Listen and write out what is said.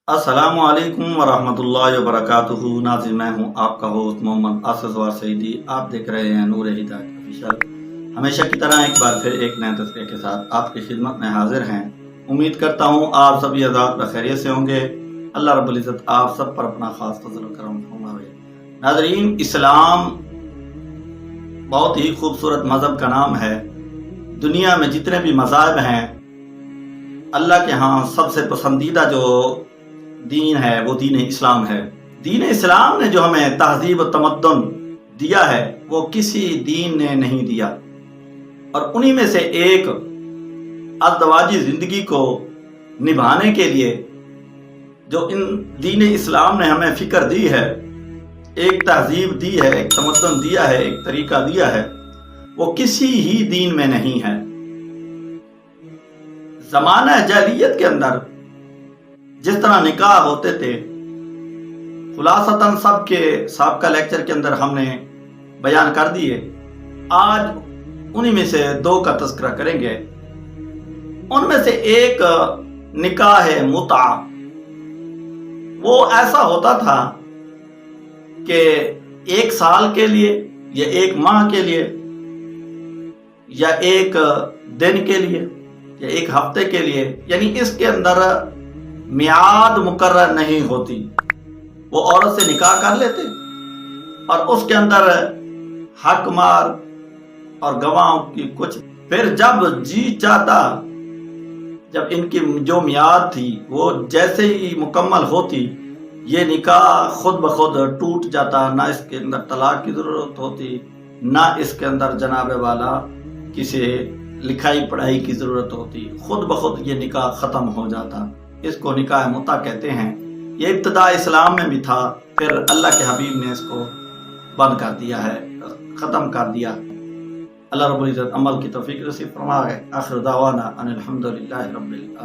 अस्सलामु अलैकुम वरहमतुल्लाहि वबरकातुहू। नाज़रीन, मैं हूँ आपका होस्ट मोहम्मद आसिफ सईदी। आप देख रहे हैं नूर हिदायत ऑफिशियल। हमेशा की तरह एक बार फिर एक नए तस्वीर के साथ आपकी खिदमत में हाजिर हैं। उम्मीद करता हूँ आप सभी आज़ाद बखैरियत से होंगे। अल्लाह रब्बुल इज़्ज़त आप सब पर अपना खास फज़ल व करम फरमावे। नाज़रीन, इस्लाम बहुत ही खूबसूरत मज़हब का नाम है। दुनिया में जितने भी मज़ाहब हैं, अल्लाह के यहाँ सबसे पसंदीदा जो दीन है वो दीन इस्लाम है। दीन इस्लाम ने जो हमें तहजीब व तमद्दुन दिया है वो किसी दीन ने नहीं दिया। और उन्हीं में से एक अज़दवाजी जिंदगी को निभाने के लिए जो इन दीन इस्लाम ने हमें फिक्र दी है, एक तहजीब दी है, एक तमद्दुन दिया है, एक तरीका दिया है, वो किसी ही दीन में नहीं है। ज़माना जाहिलियत के अंदर जिस तरह निकाह होते थे, खुलासतन सबका लेक्चर के अंदर हमने बयान कर दिए। आज उन्हीं में से दो का तज़किरा करेंगे। उनमें से एक निकाह है मुता। वो ऐसा होता था कि एक साल के लिए या एक माह के लिए या एक दिन के लिए या एक हफ्ते के लिए, यानी इसके अंदर मियाद मुकर्रर नहीं होती। वो औरत से निकाह कर लेते और उसके अंदर हक मार और गवाहों की कुछ, फिर जब जी चाहता, जब इनकी जो मियाद थी वो जैसे ही मुकम्मल होती, ये निकाह खुद ब खुद टूट जाता। ना इसके अंदर तलाक की जरूरत होती, ना इसके अंदर जनाबे वाला किसी लिखाई पढ़ाई की जरूरत होती। खुद ब खुद ये निकाह खत्म हो जाता। इसको निकाह मुता कहते हैं। ये इब्तिदा इस्लाम में भी था, फिर अल्लाह के हबीब ने इसको बंद कर दिया है, ख़त्म कर दिया। अल्लाह रब्बुल इज़्ज़त अमल की तौफीक नसीब फरमाए। आखिर दावाना अनिल हम्दुलिल्लाहि रब्बिल आलमीन।